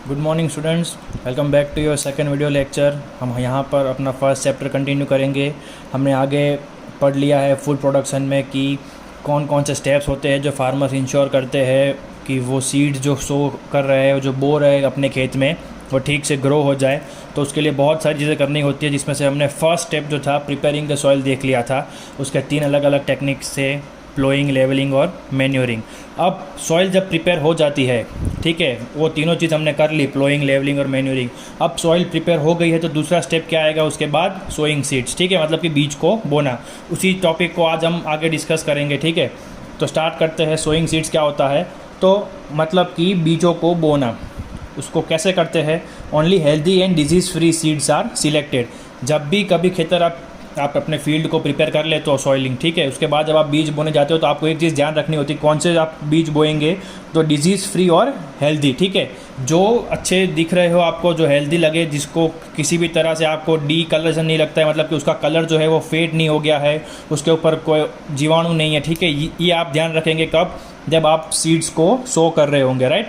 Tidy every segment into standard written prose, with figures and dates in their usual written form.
Good morning students, welcome back to your second video lecture. हम यहाँ पर अपना फर्स्ट चैप्टर कंटिन्यू करेंगे। हमने आगे पढ़ लिया है फूड प्रोडक्शन में कि कौन कौन से स्टेप्स होते हैं जो फार्मर्स इंश्योर करते हैं कि वो सीड्स जो सो कर रहे हैं, जो बो रहे हैं अपने खेत में, वो ठीक से ग्रो हो जाए। तो उसके लिए बहुत सारी चीज़ें करनी होती है, जिसमें से हमने फर्स्ट स्टेप जो था प्रिपेयरिंग द सॉइल देख लिया था। उसके 3 अलग अलग टेक्निक्स थे, प्लोइंग, लेवलिंग और मैन्योरिंग। अब सॉइल जब प्रिपेयर हो जाती है, ठीक है, वो तीनों चीज़ हमने कर ली, प्लोइंग, लेवलिंग और मैन्योरिंग। अब सॉइल प्रिपेयर हो गई है तो दूसरा स्टेप क्या आएगा उसके बाद? सोइंग सीड्स, ठीक है, मतलब कि बीज को बोना। उसी टॉपिक को आज हम आगे डिस्कस करेंगे, ठीक है। तो स्टार्ट करते हैं। सोइंग सीड्स क्या होता है? तो मतलब कि बीजों को बोना। उसको कैसे करते हैं? Only healthy and disease free seeds are selected. जब भी कभी खेतर आप अपने फील्ड को प्रिपेयर कर ले तो सॉइलिंग, ठीक है, उसके बाद जब आप बीज बोने जाते हो तो आपको एक चीज़ ध्यान रखनी होती है, कौन से आप बीज बोएंगे तो डिजीज़ फ्री और हेल्दी, ठीक है। जो अच्छे दिख रहे हो आपको, जो हेल्दी लगे, जिसको किसी भी तरह से आपको डी कलर नहीं लगता है, मतलब कि उसका कलर जो है वो फेड नहीं हो गया है, उसके ऊपर कोई जीवाणु नहीं है, ठीक है। ये आप ध्यान रखेंगे कब? जब आप सीड्स को सो कर रहे होंगे, राइट।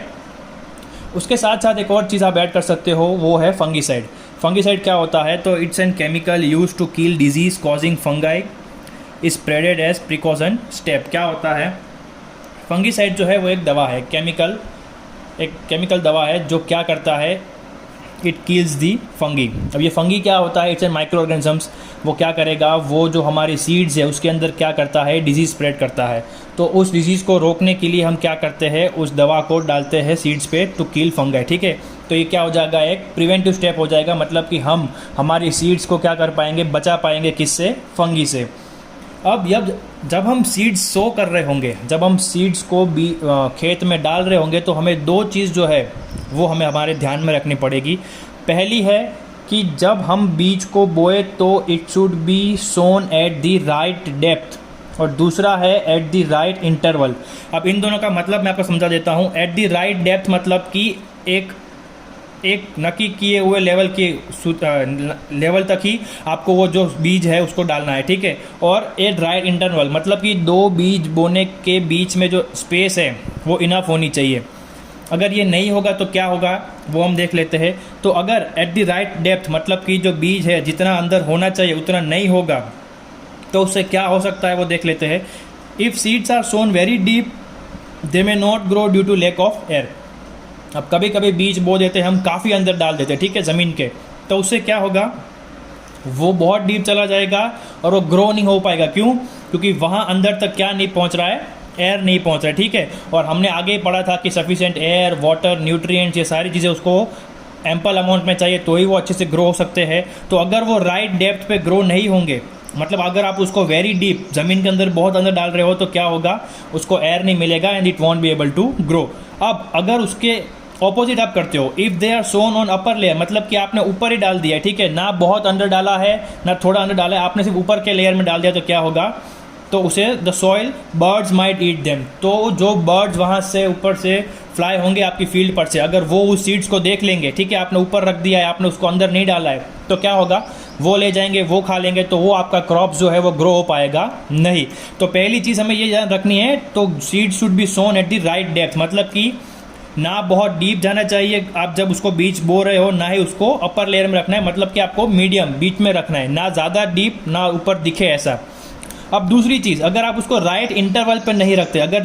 उसके साथ साथ एक और चीज़ आप ऐड कर सकते हो, वो है फंगीसाइड। फंगीसाइड क्या होता है? तो it's an chemical use to kill disease causing fungi spreaded as precaution step. क्या होता है? फंगीसाइड जो है वो एक दवा है, एक केमिकल दवा है जो क्या करता है, इट किल्स दी फंगी। अब ये फंगी क्या होता है? It's an micro organisms. वो क्या करेगा, वो जो हमारी सीड्स है उसके अंदर क्या करता है, डिजीज़ स्प्रेड करता है। तो उस डिजीज़ को रोकने के लिए हम क्या करते हैं, उस दवा को डालते हैं सीड्स पे टू किल फंगाई, ठीक है। तो ये क्या हो जाएगा, एक प्रिवेंटिव स्टेप हो जाएगा, मतलब कि हम हमारी सीड्स को क्या कर पाएंगे, बचा पाएंगे, किससे? फंगी से। अब जब हम सीड्स सो कर रहे होंगे, जब हम सीड्स को खेत में डाल रहे होंगे, तो हमें 2 चीज़ जो है वो हमें हमारे ध्यान में रखनी पड़ेगी। पहली है कि जब हम बीज को बोए तो it should be sown at the right depth, और दूसरा है एट द राइट इंटरवल। अब इन दोनों का मतलब मैं आपको समझा देता हूँ। एट द राइट डेप्थ मतलब कि एक नक्की किए हुए लेवल तक ही आपको वो जो बीज है उसको डालना है, ठीक है। और एट राइट इंटरवल मतलब कि 2 बीज बोने के बीच में जो स्पेस है वो इनफ होनी चाहिए। अगर ये नहीं होगा तो क्या होगा वो हम देख लेते हैं। तो अगर एट द राइट डेप्थ मतलब कि जो बीज है जितना अंदर होना चाहिए उतना नहीं होगा, तो उससे क्या हो सकता है वो देख लेते हैं। If seeds are sown very deep they may not grow due to lack of air. अब कभी कभी बीज बो देते हैं हम, काफ़ी अंदर डाल देते हैं, ठीक है, ज़मीन के, तो उससे क्या होगा, वो बहुत डीप चला जाएगा और वो ग्रो नहीं हो पाएगा। क्यों? क्योंकि वहाँ अंदर तक क्या नहीं पहुँच रहा है, एयर नहीं पहुँच रहा है, ठीक है। और हमने आगे ही पढ़ा था कि सफिशिएंट एयर, वाटर, न्यूट्रिएंट्स, ये सारी चीज़ें उसको एम्पल अमाउंट में चाहिए तो ही वो अच्छे से ग्रो हो सकते हैं। तो अगर वो राइट डेप्थ पे ग्रो नहीं होंगे, मतलब अगर आप उसको वेरी डीप ज़मीन के अंदर बहुत अंदर डाल रहे हो, तो क्या होगा, उसको एयर नहीं मिलेगा and it won't be able to grow. अब अगर उसके ऑपोजिट आप करते हो, if they are sown on upper layer, मतलब कि आपने ऊपर ही डाल दिया है, ठीक है, ना बहुत अंदर डाला है ना थोड़ा अंदर डाला है, आपने सिर्फ ऊपर के लेयर में डाल दिया, तो क्या होगा, तो उसे the soil birds might eat them. तो जो बर्ड्स वहाँ से ऊपर से फ्लाई होंगे आपकी फील्ड पर से, अगर वो उस सीड्स को देख लेंगे, ठीक है, आपने ऊपर रख दिया है, आपने उसको अंदर नहीं डाला है, तो क्या होगा, वो ले जाएंगे, वो खा लेंगे, तो वो आपका क्रॉप जो है वो ग्रो हो पाएगा नहीं। तो पहली चीज़ हमें ये ध्यान रखनी है, तो seed should be sown at the right depth, मतलब कि ना बहुत डीप जाना चाहिए आप जब उसको बीज बो रहे हो, ना ही उसको अपर लेयर में रखना है, मतलब कि आपको मीडियम बीच में रखना है, ना ज़्यादा डीप ना ऊपर दिखे ऐसा। अब दूसरी चीज़, अगर आप उसको राइट इंटरवल पर नहीं रखते, अगर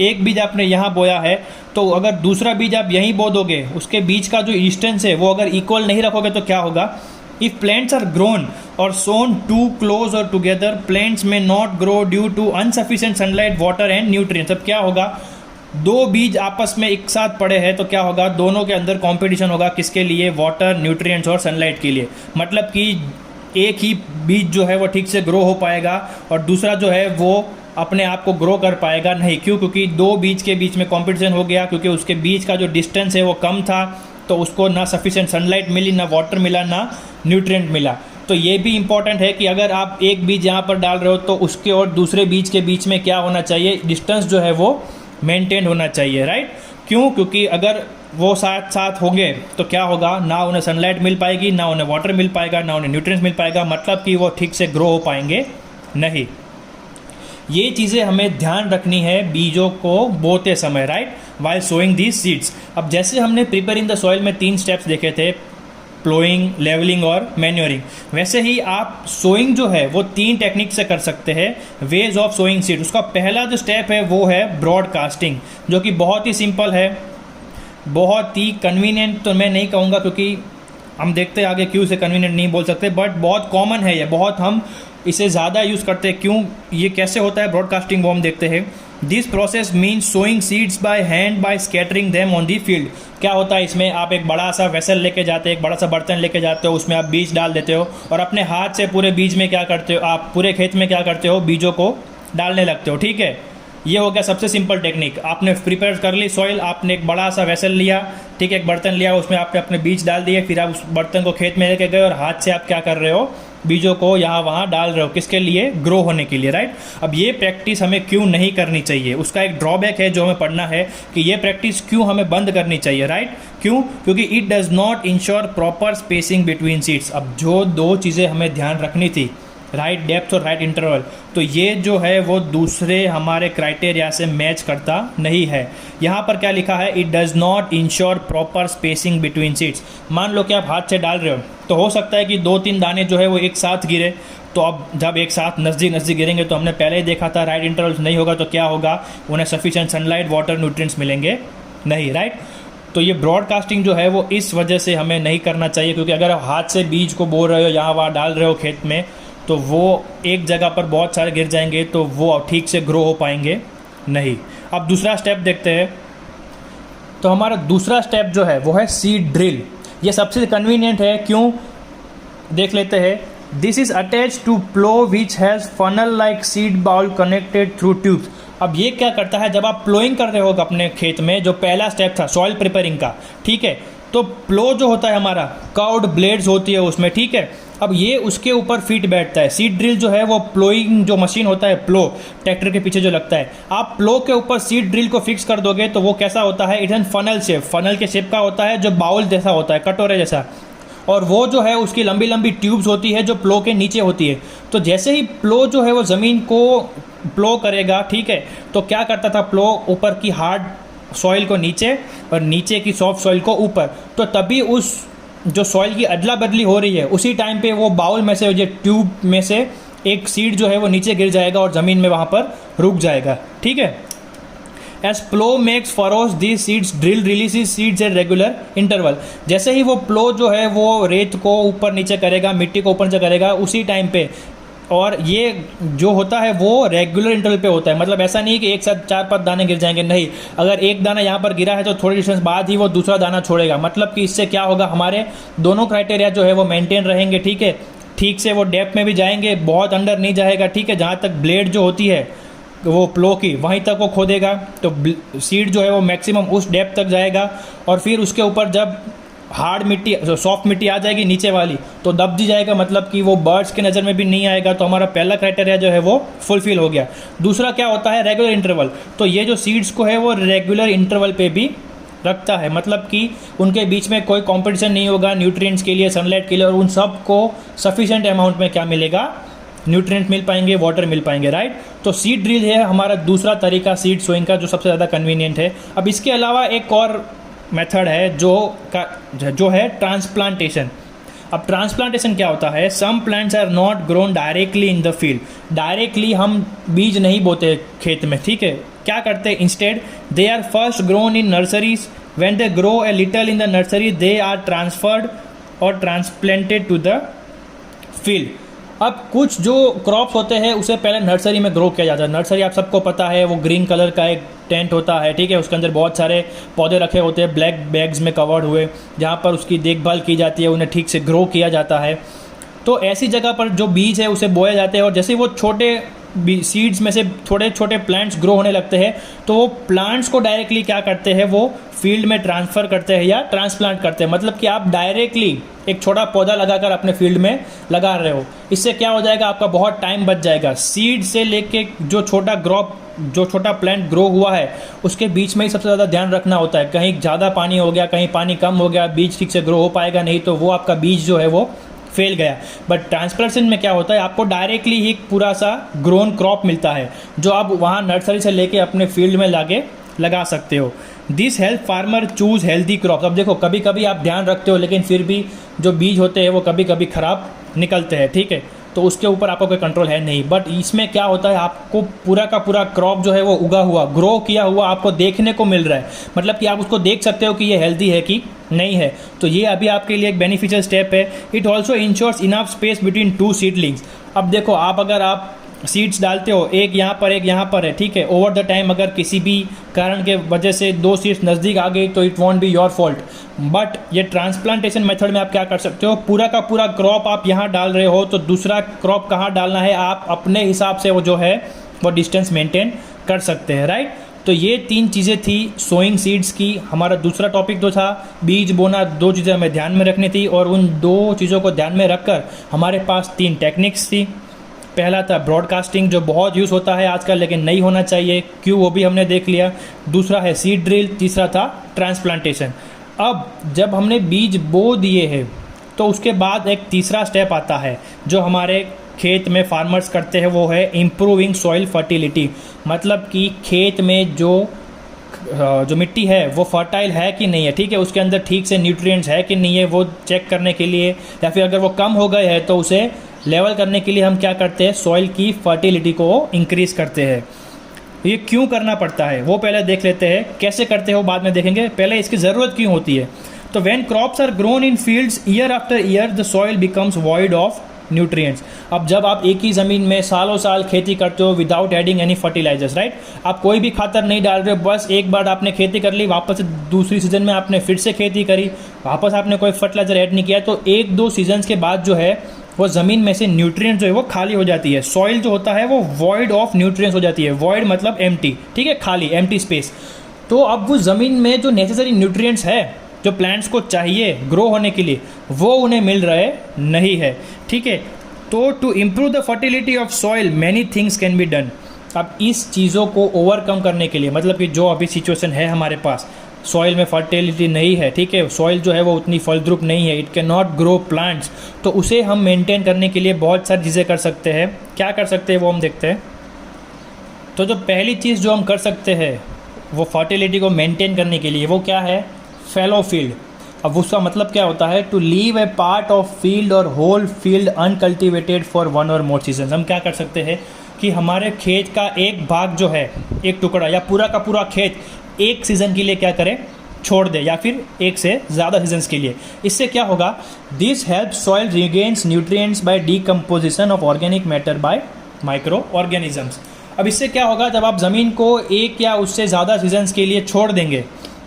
एक बीज आपने यहाँ बोया है तो अगर दूसरा बीज आप यहीं बो दोगे, उसके बीच का जो डिस्टेंस है वो अगर इक्वल नहीं रखोगे तो क्या होगा, इफ़ प्लांट्स आर ग्रोन और सोन टू क्लोज और together plants may not grow due to insufficient sunlight, water and nutrients. अब क्या होगा, 2 बीज आपस में एक साथ पड़े हैं तो क्या होगा, दोनों के अंदर कंपटीशन होगा, किसके लिए, वाटर, न्यूट्रिएंट्स और सनलाइट के लिए। मतलब कि एक ही बीज जो है वो ठीक से ग्रो हो पाएगा और दूसरा जो है वो अपने आप को ग्रो कर पाएगा नहीं। क्यों? क्योंकि 2 बीज के बीच में कंपटीशन हो गया, क्योंकि उसके बीच का जो डिस्टेंस है वो कम था, तो उसको ना सफिशिएंट सनलाइट मिली, ना वाटर मिला, ना न्यूट्रिएंट मिला। तो ये भी इंपॉर्टेंट है कि अगर आप एक बीज यहाँ पर डाल रहे हो तो उसके और दूसरे बीज के बीच में क्या होना चाहिए, डिस्टेंस जो है वो मेंटेन होना चाहिए, राइट। क्यों? क्योंकि अगर वो साथ साथ होंगे तो क्या होगा, ना उन्हें सनलाइट मिल पाएगी, ना उन्हें वाटर मिल पाएगा, ना उन्हें न्यूट्रिएंट्स मिल पाएगा, मतलब कि वो ठीक से ग्रो हो पाएंगे नहीं। ये चीज़ें हमें ध्यान रखनी है बीजों को बोते समय, right, while sowing these seeds. अब जैसे हमने प्रिपेयरिंग द सॉइल में 3 स्टेप्स देखे थे, प्लोइंग, लेवलिंग और मैन्योरिंग, वैसे ही आप सोइंग जो है वो 3 टेक्निक से कर सकते हैं, वेज ऑफ सोइंग सीड। उसका पहला जो स्टेप है वो है ब्रॉडकास्टिंग, जो कि बहुत ही सिंपल है, बहुत ही कन्वीनियंट तो मैं नहीं कहूँगा, क्योंकि हम देखते हैं आगे क्यों से कन्वीनियंट नहीं बोल सकते, बट बहुत कॉमन है ये, बहुत हम इसे ज़्यादा यूज़ करते हैं। क्यों, ये कैसे होता है ब्रॉडकास्टिंग, वो हम देखते हैं। This process means sowing seeds by hand by scattering them on the field. क्या होता है इसमें, आप एक बड़ा सा वेसल लेके जाते हो, एक बड़ा सा बर्तन लेके जाते हो, उसमें आप बीज डाल देते हो और अपने हाथ से पूरे बीज में क्या करते हो, आप पूरे खेत में क्या करते हो, बीजों को डालने लगते हो, ठीक है। ये हो गया सबसे सिंपल टेक्निक। आपने प्रिपेयर कर ली सॉइल, आपने एक बड़ा सा वेसल लिया, ठीक है, एक बर्तन लिया, उसमें आपने अपने बीज डाल दिए, फिर आप उस बर्तन को खेत में लेके गए और हाथ से आप क्या कर रहे हो, बीजों को यहाँ वहाँ डाल रहे हो, किसके लिए, ग्रो होने के लिए, राइट। अब ये प्रैक्टिस हमें क्यों नहीं करनी चाहिए, उसका एक ड्रॉबैक है जो हमें पढ़ना है कि ये प्रैक्टिस क्यों हमें बंद करनी चाहिए, राइट। क्यों, क्योंकि it does not ensure proper spacing between seeds. अब जो 2 चीज़ें हमें ध्यान रखनी थी, राइट डेप्थ और राइट इंटरवल, तो ये जो है वो दूसरे हमारे क्राइटेरिया से मैच करता नहीं है। यहाँ पर क्या लिखा है, it does not ensure proper spacing between seeds. मान लो कि आप हाथ से डाल रहे हो, तो हो सकता है कि 2-3 दाने जो है वो एक साथ गिरे, तो अब जब एक साथ नज़दीक नज़दीक गिरेंगे, तो हमने पहले ही देखा था राइट इंटरवल नहीं होगा तो क्या होगा, उन्हें सफिशिएंट सनलाइट, वाटर, न्यूट्रिएंट्स मिलेंगे नहीं, राइट। तो ये ब्रॉडकास्टिंग जो है वो इस वजह से हमें नहीं करना चाहिए, क्योंकि अगर आप हाथ से बीज को बो रहे हो, यहाँ वहाँ डाल रहे हो खेत में, तो वो एक जगह पर बहुत सारे गिर जाएंगे, तो वो ठीक से ग्रो हो पाएंगे नहीं। अब दूसरा स्टेप देखते हैं। तो हमारा दूसरा स्टेप जो है वो है सीड ड्रिल। ये सबसे कन्वीनियंट है, क्यों, देख लेते हैं। This is attach to plough which has funnel like seed bowl connected through tubes. अब ये क्या करता है, जब आप प्लोइंग कर रहे हो अपने खेत में, जो पहला स्टेप था सॉइल प्रिपेयरिंग का, ठीक है, तो प्लो जो होता है हमारा, कर्व्ड ब्लेड्स होती है उसमें, ठीक है। अब ये उसके ऊपर फिट बैठता है। सीड ड्रिल जो है वो प्लोइंग जो मशीन होता है, प्लो ट्रैक्टर के पीछे जो लगता है, आप प्लो के ऊपर सीड ड्रिल को फिक्स कर दोगे तो वो कैसा होता है, it an funnel shape, funnel के शेप का होता है, जो बाउल जैसा होता है, कटोरे जैसा, और वो जो है उसकी लंबी लंबी ट्यूब्स होती है जो प्लो के नीचे होती है। तो जैसे ही प्लो जो है वो ज़मीन को प्लो करेगा, ठीक है, तो क्या करता था, प्लो ऊपर की हार्ड सॉइल को नीचे और नीचे की सॉफ्ट सॉइल को ऊपर, तो तभी उस जो सॉइल की अदला बदली हो रही है उसी टाइम पे वो बाउल में से, ये ट्यूब में से एक सीड जो है वो नीचे गिर जाएगा और ज़मीन में वहाँ पर रुक जाएगा, ठीक है। As plough makes furrows this seeds drill release seeds at regular interval. जैसे ही वो प्लो जो है वो रेत को ऊपर नीचे करेगा, मिट्टी को ऊपर नीचे करेगा उसी टाइम पे, और ये जो होता है वो रेगुलर इंटरवल पे होता है। मतलब ऐसा नहीं कि एक साथ 4-5 दाने गिर जाएंगे, नहीं, अगर एक दाना यहाँ पर गिरा है तो थोड़ी डिस्टेंस बाद ही वो दूसरा दाना छोड़ेगा। मतलब कि इससे क्या होगा, हमारे दोनों क्राइटेरिया जो है वो मेंटेन रहेंगे, ठीक है, ठीक से वो डेप्थ में भी जाएंगे, बहुत अंडर नहीं जाएगा, ठीक है, जहाँ तक ब्लेड जो होती है वो प्लो की वहीं तक वो खोदेगा, तो सीड जो है वो मैक्सिमम उस डेप्थ तक जाएगा, और फिर उसके ऊपर जब हार्ड मिट्टी, सॉफ्ट मिट्टी आ जाएगी नीचे वाली, तो दब दी जाएगा, मतलब कि वो बर्ड्स की नज़र में भी नहीं आएगा। तो हमारा पहला क्राइटेरिया जो है वो फुलफिल हो गया। दूसरा क्या होता है, रेगुलर इंटरवल। तो ये जो सीड्स को है वो रेगुलर इंटरवल पे भी रखता है, मतलब कि उनके बीच में कोई कंपटीशन नहीं होगा न्यूट्रिएंट्स के लिए, सनलाइट के लिए, और उन सब को सफिशिएंट अमाउंट में क्या मिलेगा, न्यूट्रिएंट मिल पाएंगे, वाटर मिल पाएंगे, राइट। तो सीड ड्रिल है हमारा दूसरा तरीका सीड सोइंग का, जो सबसे ज़्यादा कन्वीनियंट है। अब इसके अलावा एक और मेथड है जो है ट्रांसप्लांटेशन। अब ट्रांसप्लांटेशन क्या होता है, some plants are not grown directly in the field. Directly हम बीज नहीं बोते खेत में, ठीक है, क्या करते हैं, instead they are first grown in nurseries, when they grow a little in the nursery they are transferred और ट्रांसप्लांटेड टू द फील्ड। अब कुछ जो क्रॉप्स होते हैं उसे पहले नर्सरी में ग्रो किया जाता है। नर्सरी आप सबको पता है, वो ग्रीन कलर का एक टेंट होता है, ठीक है, उसके अंदर बहुत सारे पौधे रखे होते हैं ब्लैक बैग्स में कवर्ड हुए, जहाँ पर उसकी देखभाल की जाती है, उन्हें ठीक से ग्रो किया जाता है। तो ऐसी जगह पर जो बीज है उसे बोए जाते हैं, और जैसे वो छोटे सीड्स में से थोड़े छोटे प्लांट्स ग्रो होने लगते हैं, तो वो प्लांट्स को डायरेक्टली क्या करते हैं, वो फील्ड में ट्रांसफ़र करते हैं या ट्रांसप्लांट करते हैं। मतलब कि आप डायरेक्टली एक छोटा पौधा लगाकर अपने फील्ड में लगा रहे हो। इससे क्या हो जाएगा, आपका बहुत टाइम बच जाएगा। सीड से लेके जो छोटा प्लांट ग्रो हुआ है उसके बीच में ही सबसे ज़्यादा ध्यान रखना होता है। कहीं ज़्यादा पानी हो गया, कहीं पानी कम हो गया, बीज ठीक से ग्रो हो पाएगा नहीं, तो वो आपका बीज जो है वो फेल गया। बट ट्रांसप्लांटेशन में क्या होता है, आपको डायरेक्टली ही पूरा सा ग्रोन क्रॉप मिलता है जो आप वहाँ नर्सरी से लेके अपने फील्ड में लाके लगा सकते हो। This help farmer choose healthy crops. अब देखो कभी कभी आप ध्यान रखते हो लेकिन फिर भी जो बीज होते हैं वो कभी कभी ख़राब निकलते हैं, ठीक है, तो उसके ऊपर आपका कोई कंट्रोल है नहीं। बट इसमें क्या होता है, आपको पूरा का पूरा क्रॉप जो है वो उगा हुआ, ग्रो किया हुआ आपको देखने को मिल रहा है, मतलब कि आप उसको देख सकते हो कि ये हेल्दी है कि नहीं है। तो ये अभी आपके लिए एक बेनिफिशियल स्टेप है। It also ensures enough space between two seedlings. अब देखो आप अगर आप सीड्स डालते हो, एक यहाँ पर एक यहाँ पर है, ठीक है, ओवर द टाइम अगर किसी भी कारण के वजह से दो सीड्स नज़दीक आ गई तो it won't be your fault. But ये ट्रांसप्लांटेशन मेथड में आप क्या कर सकते हो, पूरा का पूरा क्रॉप आप यहाँ डाल रहे हो तो दूसरा क्रॉप कहाँ डालना है आप अपने हिसाब से वो जो है वो डिस्टेंस मेंटेन कर सकते हैं, राइट। तो ये 3 चीज़ें थी सोइंग सीड्स की। हमारा दूसरा टॉपिक जो था बीज बोना, 2 चीज़ें हमें ध्यान में रखनी थी और उन 2 चीज़ों को ध्यान में रखकर हमारे पास 3 टेक्निक्स थी। पहला था ब्रॉडकास्टिंग जो बहुत यूज़ होता है आजकल लेकिन नहीं होना चाहिए, क्यों वो भी हमने देख लिया। दूसरा है सीड ड्रिल, तीसरा था ट्रांसप्लांटेशन। अब जब हमने बीज बो दिए हैं तो उसके बाद एक तीसरा स्टेप आता है जो हमारे खेत में फार्मर्स करते हैं, वो है इम्प्रूविंग सॉइल फर्टिलिटी। मतलब कि खेत में जो मिट्टी है वो फर्टाइल है कि नहीं है, ठीक है, उसके अंदर ठीक से न्यूट्रिएंट्स है कि नहीं है वो चेक करने के लिए, या फिर अगर वो कम हो गए हैं तो उसे लेवल करने के लिए हम क्या करते हैं, सॉइल की फर्टिलिटी को इंक्रीज़ करते हैं। ये क्यों करना पड़ता है वो पहले देख लेते हैं, कैसे करते हो बाद में देखेंगे, पहले इसकी ज़रूरत क्यों होती है। तो when crops are grown in fields year after year the soil becomes void of nutrients. अब जब आप एक ही ज़मीन में सालों साल खेती करते हो without adding any fertilizers, right, आप कोई भी खातर नहीं डाल रहे हो, बस एक बार आपने खेती कर ली, वापस से दूसरी सीज़न में आपने फिर से खेती करी, वापस आपने कोई फर्टिलाइजर ऐड नहीं किया, तो 1-2 सीजन्स के बाद जो है वो ज़मीन में से न्यूट्रिएंट्स जो है वो खाली हो जाती है। सॉइल जो होता है वो वॉइड ऑफ न्यूट्रिएंट्स हो जाती है। वॉइड मतलब एम्प्टी, ठीक है, खाली, एम्प्टी स्पेस। तो अब वो ज़मीन में जो नेसेसरी न्यूट्रिएंट्स है जो प्लांट्स को चाहिए ग्रो होने के लिए वो उन्हें मिल रहे नहीं है, ठीक है। तो to improve the fertility of soil many things can be done. अब इस चीज़ों को ओवरकम करने के लिए, मतलब कि जो अभी सिचुएशन है हमारे पास, सॉइल में फर्टिलिटी नहीं है, ठीक है, सॉइल जो है वो उतनी फलद्रुप नहीं है, it can not grow plants, तो उसे हम मेंटेन करने के लिए बहुत सारी चीज़ें कर सकते हैं। क्या कर सकते हैं वो हम देखते हैं। तो जो पहली चीज़ जो हम कर सकते हैं वो फर्टिलिटी को मेंटेन करने के लिए, वो क्या है, फैलो फील्ड। अब उसका मतलब क्या होता है, to leave a part of field और होल फील्ड अनकल्टिवेटेड फॉर 1 और मोर सीजन। हम क्या कर सकते हैं कि हमारे खेत का एक भाग जो है, एक टुकड़ा या पूरा का पूरा खेत एक सीज़न के लिए क्या करें, छोड़ दे, या फिर एक से ज़्यादा सीजन्स के लिए। इससे क्या होगा, this help soil regains nutrients by decomposition of organic matter by micro organisms. अब इससे क्या होगा, जब आप ज़मीन को एक या उससे ज़्यादा सीजन्स के लिए छोड़ देंगे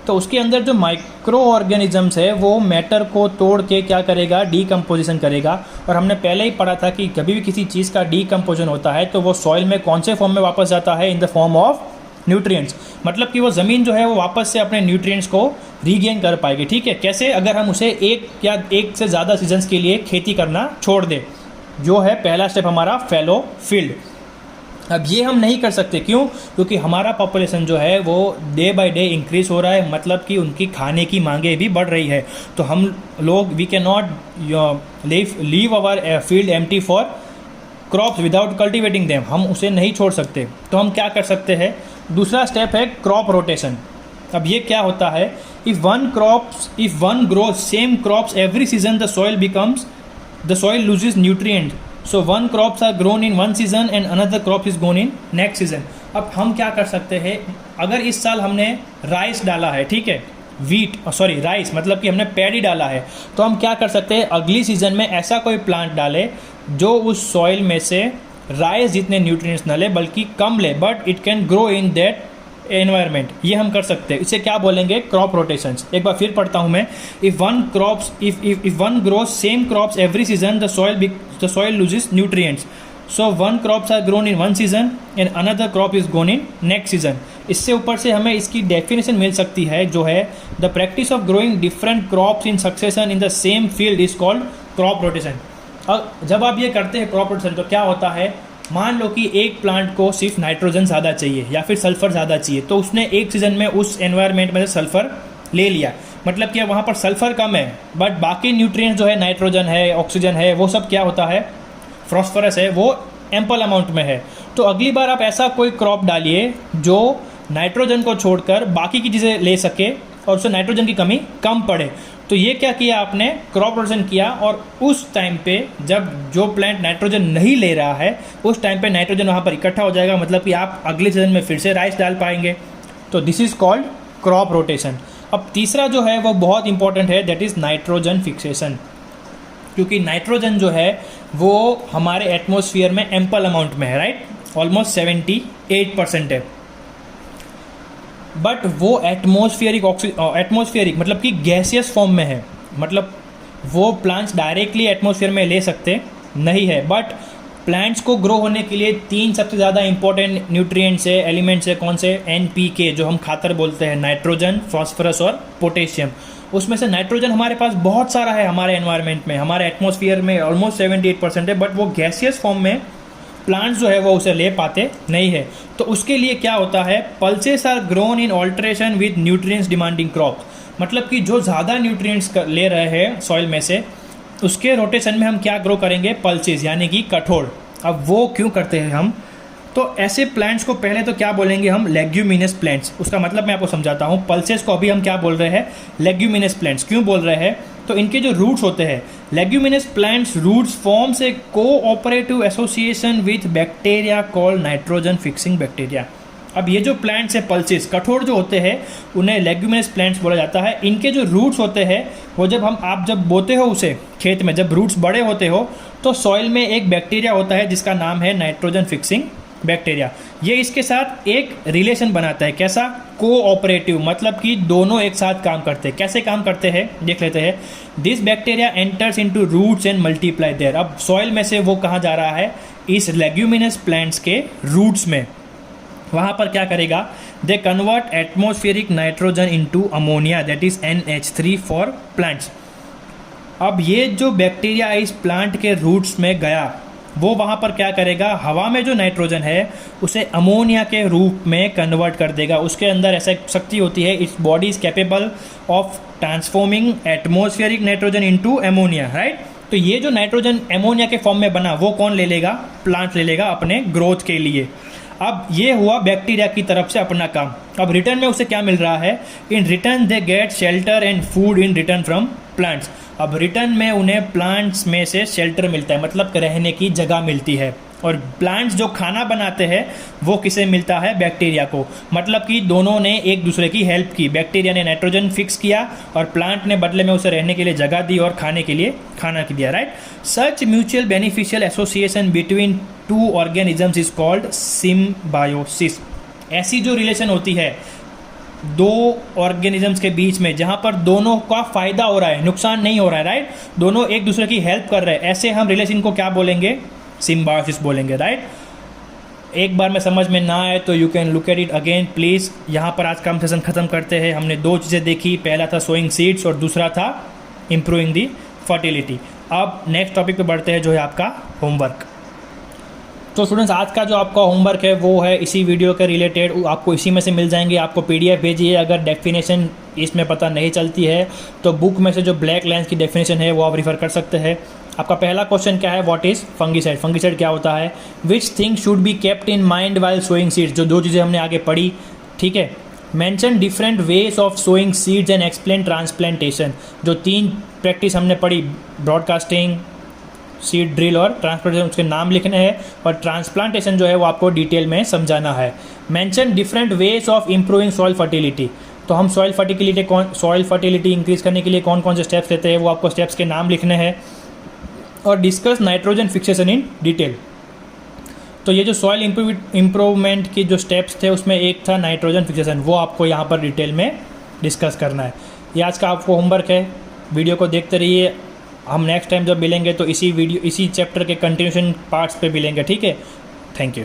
तो उसके अंदर जो माइक्रो ऑर्गेनिजम्स है वो मैटर को तोड़ के क्या करेगा, डीकम्पोजिशन करेगा। और हमने पहले ही पढ़ा था कि कभी भी किसी चीज़ का डीकम्पोजिशन होता है तो वो सॉइल में कौन से फॉर्म में वापस जाता है, in the form of nutrients. मतलब कि वो ज़मीन जो है वो वापस से अपने न्यूट्रिएंट्स को रीगेन कर पाएगी, ठीक है। कैसे, अगर हम उसे एक या एक से ज़्यादा सीजन्स के लिए खेती करना छोड़ दें, जो है पहला स्टेप हमारा फैलो फील्ड। अब ये हम नहीं कर सकते, क्यों, क्योंकि हमारा पॉपुलेशन जो है वो डे बाय डे इंक्रीज हो रहा है, मतलब कि उनकी खाने की मांगे भी बढ़ रही है। तो हम लोग we can not leave our field empty for crops without cultivating them, हम उसे नहीं छोड़ सकते। तो हम क्या कर सकते हैं, दूसरा स्टेप है क्रॉप रोटेशन। अब ये क्या होता है, if one grows same crops every season the soil loses nutrient, so 1 crops are grown in 1 season and another crop is grown in next season। अब हम क्या कर सकते हैं, अगर इस साल हमने राइस डाला है, ठीक है, राइस मतलब कि हमने पैडी डाला है, तो हम क्या कर सकते हैं, अगली सीजन में ऐसा कोई प्लांट डालें जो उस सॉइल में से राइस जितने न्यूट्रिएंट्स न ले बल्कि कम ले, but it can grow in that environment. ये हम कर सकते हैं, इसे क्या बोलेंगे, क्रॉप रोटेशंस। एक बार फिर पढ़ता हूँ मैं, if one grows same crops every season the soil loses nutrients, so 1 crops are grown in 1 season and another crop is grown in next season। इससे ऊपर से हमें इसकी डेफिनेशन मिल सकती है जो है, the practice of growing different crops in succession in the same field is called crop rotation. और जब आप ये करते हैं क्रॉप रोटेशन तो क्या होता है, मान लो कि एक प्लांट को सिर्फ नाइट्रोजन ज़्यादा चाहिए या फिर सल्फ़र ज़्यादा चाहिए, तो उसने एक सीज़न में उस एनवायरनमेंट में से सल्फ़र ले लिया, मतलब कि वहाँ पर सल्फर कम है, बट बाकी न्यूट्रिएंट्स जो है नाइट्रोजन है, ऑक्सीजन है, वो सब क्या होता है, फॉस्फोरस है, वो एम्पल अमाउंट में है। तो अगली बार आप ऐसा कोई क्रॉप डालिए जो नाइट्रोजन को छोड़कर बाकी की चीज़ें ले सके और उससे नाइट्रोजन की कमी कम पड़े। तो ये क्या किया आपने, क्रॉप रोटेशन किया, और उस टाइम पे जब जो प्लांट नाइट्रोजन नहीं ले रहा है उस टाइम पे नाइट्रोजन वहाँ पर इकट्ठा हो जाएगा, मतलब कि आप अगले सीजन में फिर से राइस डाल पाएंगे। तो this is called crop rotation. अब तीसरा जो है वो बहुत इंपॉर्टेंट है, दैट इज़ नाइट्रोजन फिक्सेशन, क्योंकि नाइट्रोजन जो है वो हमारे एटमॉस्फेयर में एम्पल अमाउंट में है, राइट, ऑलमोस्ट 78% है, बट वो एटमॉस्फेरिक मतलब कि गैसियस फॉर्म में है, मतलब वो प्लांट्स डायरेक्टली एटमॉस्फेयर में ले सकते नहीं है। बट प्लांट्स को ग्रो होने के लिए 3 सबसे ज़्यादा इंपॉर्टेंट न्यूट्रिएंट्स है, एलिमेंट्स है, कौन से, NPK जो हम खातर बोलते हैं, नाइट्रोजन, फॉस्फोरस और पोटेशियम। उसमें से नाइट्रोजन हमारे पास बहुत सारा है हमारे एनवायरनमेंट में, हमारे एटमॉस्फेयर में ऑलमोस्ट 78% है, बट वो गैसियस फॉर्म में प्लांट्स जो है वो उसे ले पाते नहीं है। तो उसके लिए क्या होता है, pulses are grown in alteration with nutrients demanding crop, मतलब कि जो ज़्यादा न्यूट्रिएंट्स ले रहे हैं सॉइल में से, उसके रोटेशन में हम क्या ग्रो करेंगे, पल्सेस, यानी कि कठोर। अब वो क्यों करते हैं हम, तो ऐसे प्लांट्स को पहले तो क्या बोलेंगे हम, लेग्यूमिनस प्लांट्स। उसका मतलब मैं आपको समझाता हूँ। पल्सेस को अभी हम क्या बोल रहे हैं, लेग्यूमिनस प्लांट्स। क्यों बोल रहे हैं, तो इनके जो रूट्स होते हैं, leguminous plants roots forms a cooperative association with bacteria called nitrogen fixing bacteria. अब ये जो प्लांट्स है पल्सेस, कठोर जो होते हैं, उन्हें लेग्यूमिनस प्लांट्स बोला जाता है। इनके जो रूट्स होते हैं वो आप जब बोते हो उसे खेत में, जब रूट्स बड़े होते हो तो सॉइल में एक बैक्टीरिया होता है जिसका नाम है नाइट्रोजन फिक्सिंग बैक्टीरिया। ये इसके साथ एक रिलेशन बनाता है, कैसा, कोऑपरेटिव, मतलब कि दोनों एक साथ काम करते हैं। कैसे काम करते हैं देख लेते हैं। This bacteria enters into roots and multiply there. अब सॉइल में से वो कहाँ जा रहा है, इस लेग्यूमिनस प्लांट्स के रूट्स में। वहाँ पर क्या करेगा, they convert atmospheric nitrogen into ammonia, that is NH3 for plants. अब ये जो बैक्टीरिया इस प्लांट के रूट्स में गया, वो वहाँ पर क्या करेगा, हवा में जो नाइट्रोजन है उसे अमोनिया के रूप में कन्वर्ट कर देगा। उसके अंदर ऐसा शक्ति होती है, its body is capable of transforming atmospheric nitrogen into ammonia, right. तो ये जो नाइट्रोजन अमोनिया के फॉर्म में बना, वो कौन ले लेगा, प्लांट ले लेगा अपने ग्रोथ के लिए। अब ये हुआ बैक्टीरिया की तरफ से अपना काम। अब रिटर्न में उसे क्या मिल रहा है, in return they get shelter and food in return from plants. अब रिटर्न में उन्हें प्लांट्स में से शेल्टर मिलता है, मतलब रहने की जगह मिलती है। और प्लांट्स जो खाना बनाते हैं वो किसे मिलता है, बैक्टीरिया को। मतलब कि दोनों ने एक दूसरे की हेल्प की, बैक्टीरिया ने नाइट्रोजन फिक्स किया और प्लांट ने बदले में उसे रहने के लिए जगह दी और खाने के लिए खाना दिया, right. Such mutual beneficial association between two organisms is called symbiosis. ऐसी जो रिलेशन होती है दो ऑर्गेनिजम्स के बीच में, जहाँ पर दोनों का फायदा हो रहा है, नुकसान नहीं हो रहा है, राइट, दोनों एक दूसरे की हेल्प कर रहे हैं, ऐसे हम रिलेशन को क्या बोलेंगे, सिम्बायोसिस बोलेंगे, राइट। एक बार में समझ में ना आए तो you can look at it again please. यहाँ पर आज का हम सेशन ख़त्म करते हैं। हमने 2 चीज़ें देखी, पहला था सोइंग सीड्स और दूसरा था इम्प्रूविंग दी फर्टिलिटी। अब नेक्स्ट टॉपिक पे बढ़ते हैं, जो है आपका होमवर्क। तो स्टूडेंट्स, आज का जो आपका होमवर्क है वो है इसी वीडियो के रिलेटेड, आपको इसी में से मिल जाएंगे। आपको PDF भेजिए। अगर डेफिनेशन इसमें पता नहीं चलती है तो बुक में से जो ब्लैक लाइन्स की डेफिनेशन है वो आप रिफ़र कर सकते हैं। आपका पहला क्वेश्चन क्या है, व्हाट इज़ फंगिसाइड। फंगिसाइड क्या होता है, which thing should be kept in mind while sowing seeds. जो 2 चीज़ें हमने आगे पढ़ी, ठीक है। Mention different ways of sowing seeds and explain transplantation. जो 3 प्रैक्टिस हमने पढ़ी, ब्रॉडकास्टिंग, सीड ड्रिल और ट्रांसप्लांटेशन, उसके नाम लिखने हैं, और ट्रांसप्लांटेशन जो है वो आपको डिटेल में समझाना है। Mention different ways of improving soil fertility. तो हम सॉइल फर्टिलिटी इंक्रीज करने के लिए कौन कौन से स्टेप्स लेते हैं, वो आपको स्टेप्स के नाम लिखने हैं। और discuss nitrogen fixation in detail. तो ये जो सॉइल इम्प्रूवमेंट की जो स्टेप्स थे उसमें एक था नाइट्रोजन फिक्सेशन, वो आपको यहाँ पर डिटेल में डिस्कस करना है। ये आज का आपको होमवर्क है। वीडियो को देखते रहिए। हम नेक्स्ट टाइम जब मिलेंगे तो इसी चैप्टर के कंटिन्यूशन पार्ट्स पे मिलेंगे, ठीक है। Thank you.